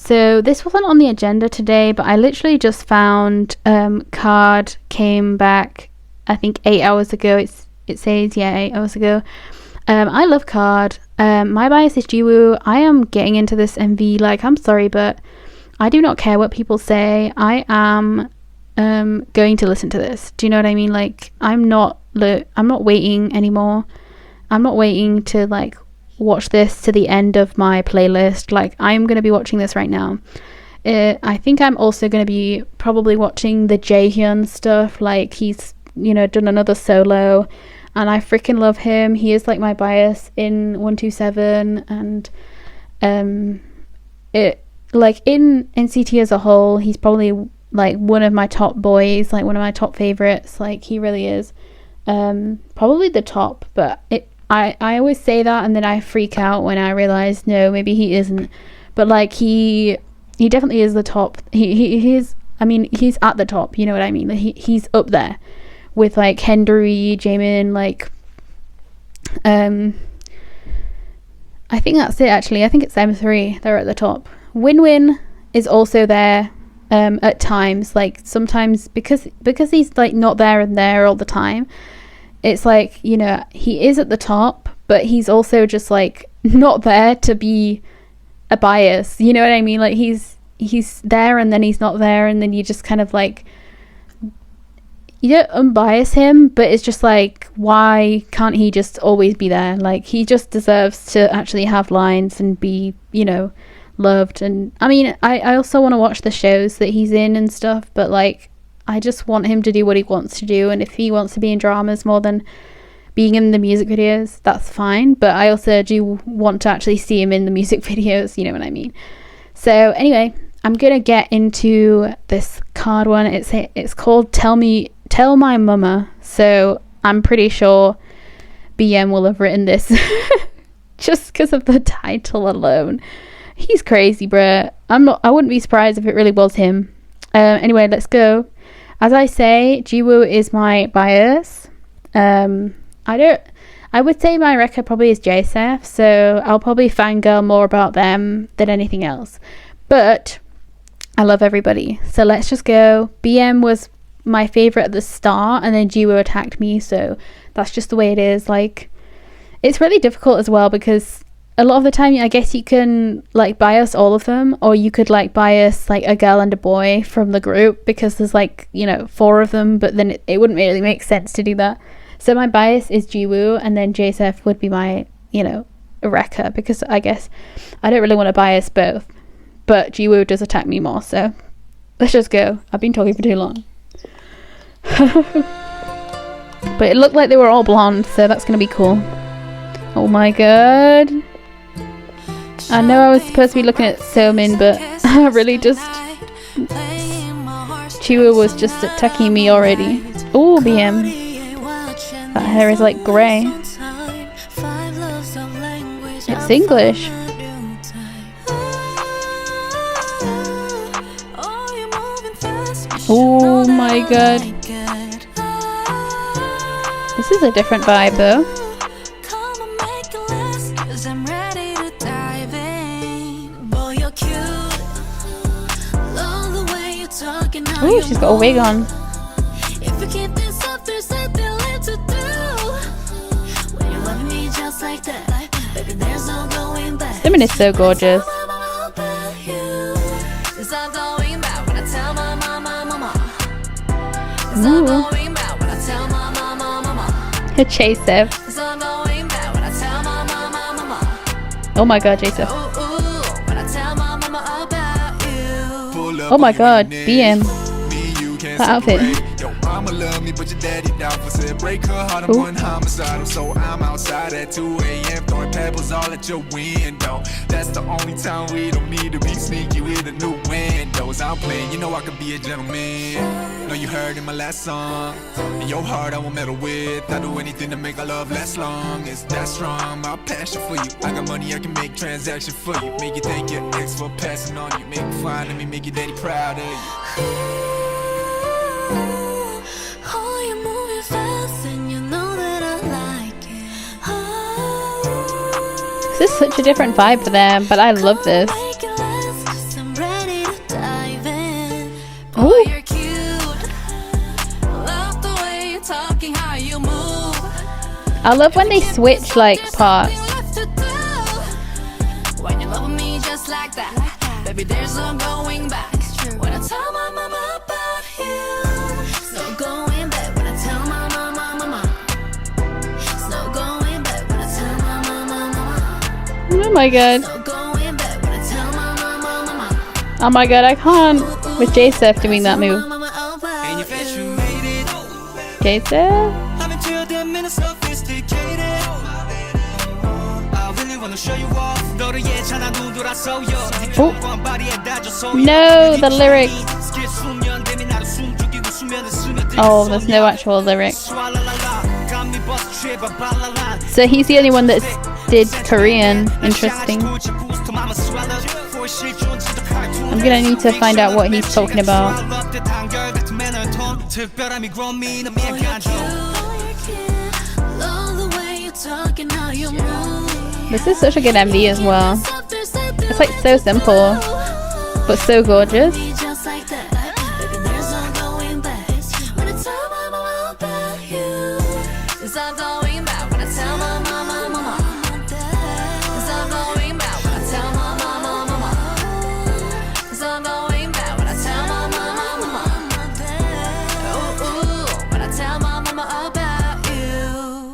So this wasn't on the agenda today, but I literally just found KARD came back, I think 8 hours ago. It says, yeah, 8 hours ago. I love KARD. My bias is Jiwoo. I am getting into this MV. Like, I'm sorry, but I do not care what people say. I am going to listen to this. Do you know what I mean? Like, I'm not waiting anymore. I'm not waiting to like watch this to the end of my playlist. Like, I'm going to be watching this right now. I think I'm also going to be probably watching the Jaehyun stuff. Like, he's, you know, done another solo and I freaking love him. He is like my bias in 127, and it, like, in NCT as a whole, he's probably like one of my top boys, like one of my top favorites. Like, he really is probably the top, but I always say that and then I freak out when I realize no, maybe he isn't. But like, he definitely is the top. He's, I mean, he's at the top, you know what I mean? Like, he's up there with like Hendery, Jaemin, like I think that's it actually. I think it's them three, they're at the top. Win is also there at times, like sometimes because he's like not there and there all the time. It's like, you know, he is at the top, but he's also just like not there to be a bias, you know what I mean? Like, he's there and then he's not there, and then you just kind of like, you don't unbias him, but it's just like, why can't he just always be there? Like, he just deserves to actually have lines and be, you know, loved. And I mean, I also want to watch the shows that he's in and stuff, but like, I just want him to do what he wants to do, and if he wants to be in dramas more than being in the music videos, that's fine. But I also do want to actually see him in the music videos, you know what I mean? So anyway, I'm gonna get into this KARD one. It's called Tell My Momma. So I'm pretty sure BM will have written this just because of the title alone. He's crazy, bruh. I wouldn't be surprised if it really was him. Anyway, let's go. As I say, Jiwoo is my bias. I would say my record probably is JSF, so I'll probably fangirl more about them than anything else. But I love everybody. So let's just go. BM was my favorite at the start, and then Jiwoo attacked me, so that's just the way it is. Like, it's really difficult as well, because a lot of the time, I guess you can like bias all of them, or you could like bias like a girl and a boy from the group, because there's like, you know, 4 of them, but then it wouldn't really make sense to do that. So my bias is Jiwoo, and then JSF would be my, you know, Rekka, because I guess I don't really want to bias both, but Jiwoo does attack me more. So let's just go. I've been talking for too long. But it looked like they were all blonde, so that's gonna be cool. Oh my god. I know I was supposed to be looking at Somin, but I really just... Jiwoo was just attacking me already. Oh, BM. That hair is like grey. It's English. Oh my god. This is a different vibe though. Oh, she's got a wig on. Simmon is so gorgeous. Ooh. J-Sef. Oh my god, J-Sef. Oh my god, BM. That outfit. Mama love me, but your daddy down for said break her heart. I'm one homicidal, so I'm outside at 2 a.m. throwing pebbles all at your window. That's the only time we don't need to be sneaky with the new windows. I'm playing, you know I could be a gentleman. Know you heard in my last song. In your heart I won't meddle with. I'll do anything to make our love last long. It's that strong, my passion for you. I got money, I can make transaction for you. Make you thank your ex for passing on you. Make you fine, let me make your daddy proud of you. This is such a different vibe for them, but I love this. Ooh. you're cute. Love the way you're talking, how you move. I love when they switch like parts. When you love me just like that, baby, there's no going back. When I tell my mama about you, there's no going back. When I tell my mama, there's no going back. When I tell my mama, Oh my god. no going back. When I tell my mama, Oh my god, I can't. With J-Sef doing that move. J-Sef? Oh. No, the lyrics. Oh, there's no actual lyrics. So he's the only one that did Korean. Interesting. I'm gonna need to find out what he's talking about. This is such a good MV as well. It's like so simple, but so gorgeous.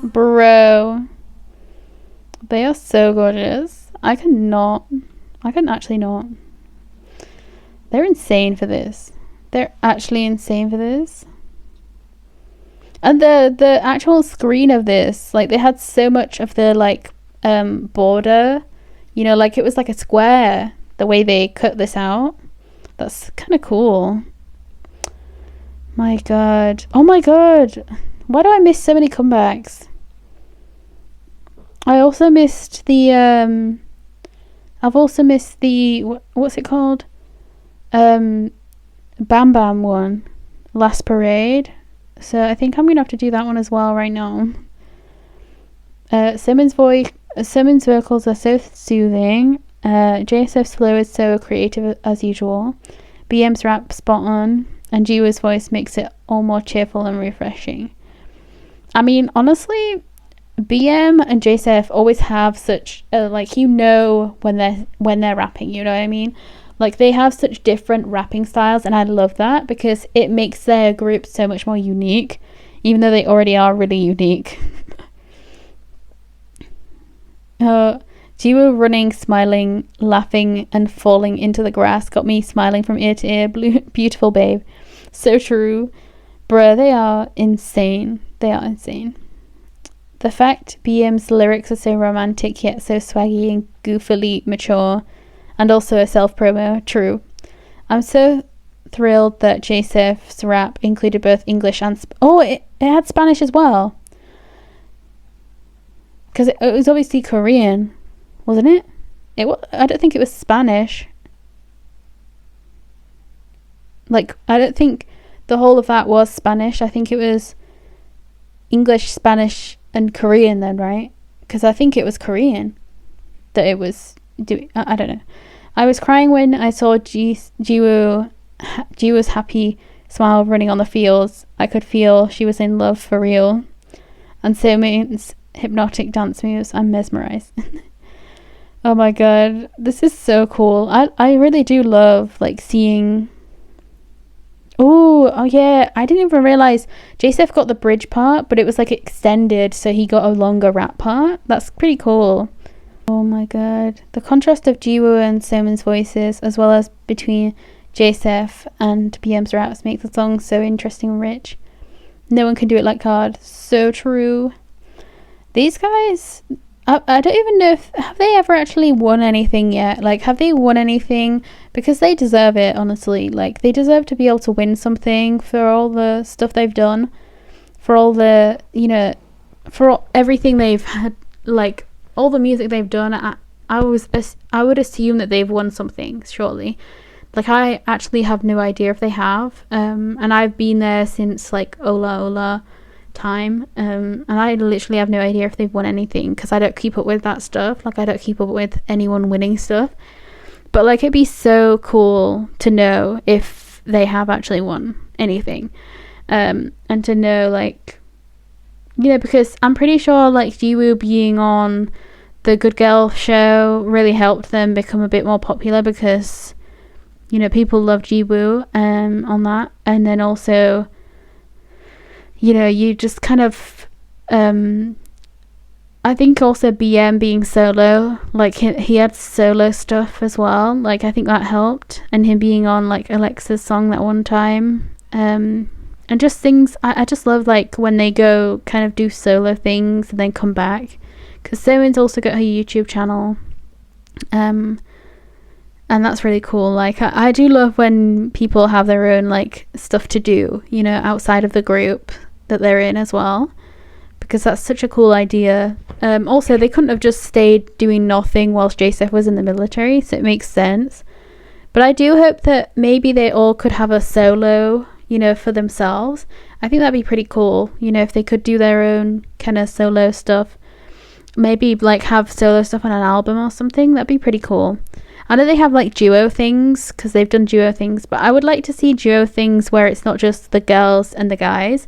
Bro, they are so gorgeous. I can actually not. They're insane for this. They're actually insane for this. And the actual screen of this, like, they had so much of the like border, you know, like it was like a square, the way they cut this out. That's kind of cool. My god. Oh my god. Why do I miss so many comebacks? I also missed the I've also missed the what's it called? Bam Bam one, Last Parade. So I think I'm gonna have to do that one as well right now. Simmons' vocals are so soothing. J-Sef's flow is so creative as usual. BM's rap spot on, and Jiwoo's voice makes it all more cheerful and refreshing. I mean, honestly, BM and J-Sef always have such like, you know, when they're rapping, you know what I mean? Like, they have such different rapping styles, and I love that because it makes their group so much more unique, even though they already are really unique. Jiwoo running, smiling, laughing, and falling into the grass got me smiling from ear to ear. Beautiful babe. So true. Bruh, they are insane. They are insane. The fact BM's lyrics are so romantic yet so swaggy and goofily mature, and also a self-promo, true. I'm so thrilled that J-Sef's rap included both English and it had Spanish as well, because it was obviously Korean, wasn't it? I don't think it was Spanish. Like, I don't think the whole of that was Spanish. I think it was English, Spanish, and Korean then, right? Because I think it was Korean that it was doing. I don't know. I was crying when I saw Jiwoo's happy smile running on the fields. I could feel she was in love for real. And Somin's hypnotic dance moves, I'm mesmerized. Oh my god, this is so cool. I really do love like seeing. Oh yeah, I didn't even realize J-Sef got the bridge part, but it was like extended, so he got a longer rap part. That's pretty cool. Oh my god, the contrast of Jiwoo and Somin's voices, as well as between J-Sef and BM's raps, makes the song so interesting and rich. No one can do it like KARD. So true. These guys, I don't even know if have they ever actually won anything yet. Like, have they won anything? Because they deserve it, honestly. Like, they deserve to be able to win something for all the stuff they've done, for all the, you know, for everything they've had, like all the music they've done. I would assume that they've won something, surely. Like, I actually have no idea if they have, and I've been there since like Ola time, and I literally have no idea if they've won anything, because I don't keep up with that stuff. Like, I don't keep up with anyone winning stuff, but like, it'd be so cool to know if they have actually won anything. And to know, like, you know, because I'm pretty sure like Jiwoo being on the Good Girl show really helped them become a bit more popular, because, you know, people love Jiwoo on that. And then also, you know, you just kind of I think also BM being solo, like he had solo stuff as well, like I think that helped, and him being on like Alexa's song that one time, and just things I just love, like when they go kind of do solo things and then come back, because Somin's also got her YouTube channel, and that's really cool. Like I do love when people have their own like stuff to do, you know, outside of the group that they're in as well, because that's such a cool idea. Also, they couldn't have just stayed doing nothing whilst Joseph was in the military, so it makes sense. But I do hope that maybe they all could have a solo, you know, for themselves. I think that'd be pretty cool, you know, if they could do their own kind of solo stuff. Maybe like have solo stuff on an album or something. That'd be pretty cool. I know they have like duo things, because they've done duo things, but I would like to see duo things where it's not just the girls and the guys.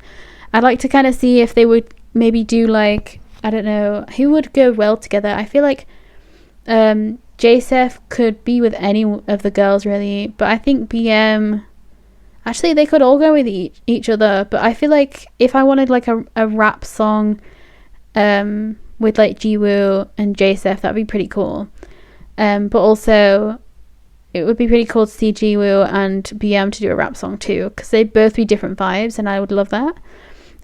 I'd like to kind of see if they would maybe do like, I don't know, who would go well together. I feel like Joseph could be with any of the girls really, but I think BM, actually they could all go with each other. But I feel like if I wanted like a rap song with like Jiwoo and Joseph, that'd be pretty cool. But also it would be pretty cool to see Jiwoo and BM to do a rap song too, because they'd both be different vibes, and I would love that.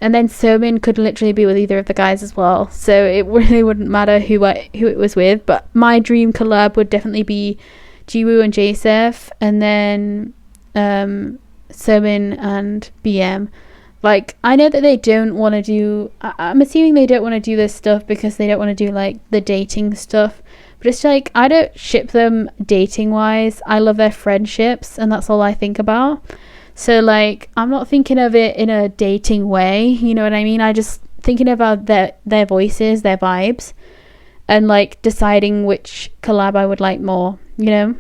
And then Somin could literally be with either of the guys as well, so it really wouldn't matter who it was with. But my dream collab would definitely be Jiwoo and Joseph, and then Somin and BM. Like, I know that they don't want to do, I'm assuming they don't want to do this stuff because they don't want to do like the dating stuff, but it's like, I don't ship them dating wise. I love their friendships, and that's all I think about. So like, I'm not thinking of it in a dating way, you know what I mean? I just thinking about their voices, their vibes, and like deciding which collab I would like more, you know?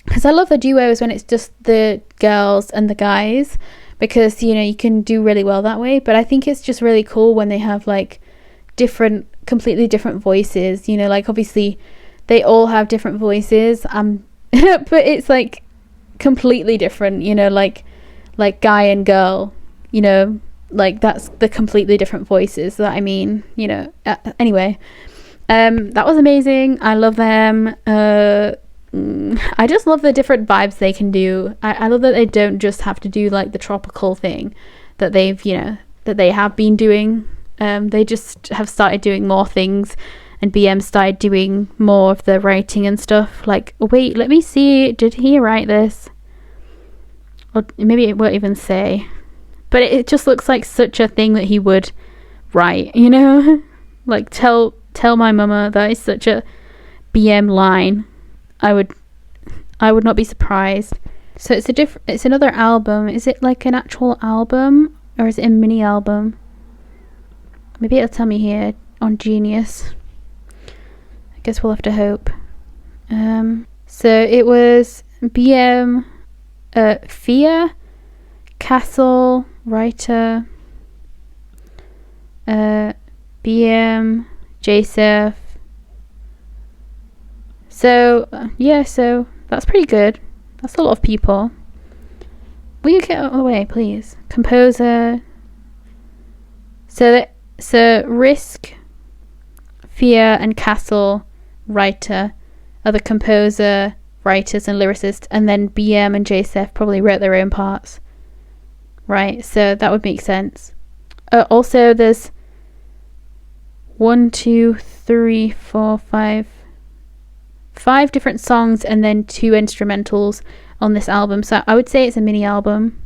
Because I love the duos when it's just the girls and the guys, because, you know, you can do really well that way. But I think it's just really cool when they have like completely different voices, you know, like obviously they all have different voices, but it's like completely different, you know, like guy and girl, you know, like that's the completely different voices that I mean, you know. Anyway, that was amazing. I love them. I just love the different vibes they can do. I love that they don't just have to do like the tropical thing that they've, you know, that they have been doing. They just have started doing more things, and BM started doing more of the writing and stuff. Like, wait, let me see, did he write this? Or maybe it won't even say, but it just looks like such a thing that he would write, you know? Like, tell my mama, that is such a BM line. I would not be surprised. So it's another album. Is it like an actual album, or is it a mini album? Maybe it'll tell me here on Genius. I guess we'll have to hope. So it was BM, Fia, Castle, Writer, BM, Joseph. So yeah, so that's pretty good. That's a lot of people. Will you get out of the way, please? Composer. So Risk, Fia, and Castle, Writer, are the composer, writers, and lyricists, and then BM and Joseph probably wrote their own parts. Right, so that would make sense. Also, there's 5 different songs and then 2 instrumentals on this album, so I would say it's a mini album.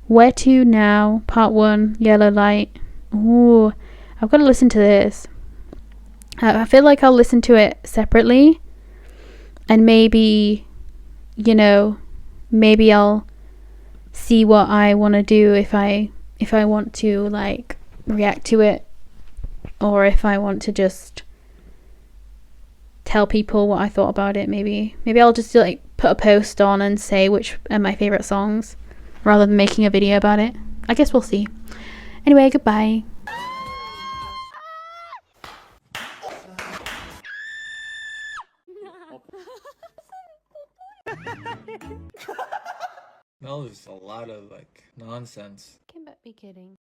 Where to Now, Part 1, Yellow Light. Ooh, I've got to listen to this. I feel like I'll listen to it separately, and maybe, you know, maybe I'll see what I want to do if I want to like react to it, or if I want to just tell people what I thought about it. Maybe I'll just like put a post on and say which are my favourite songs rather than making a video about it. I guess we'll see. Anyway, goodbye. That was a lot of like nonsense. Can but be kidding.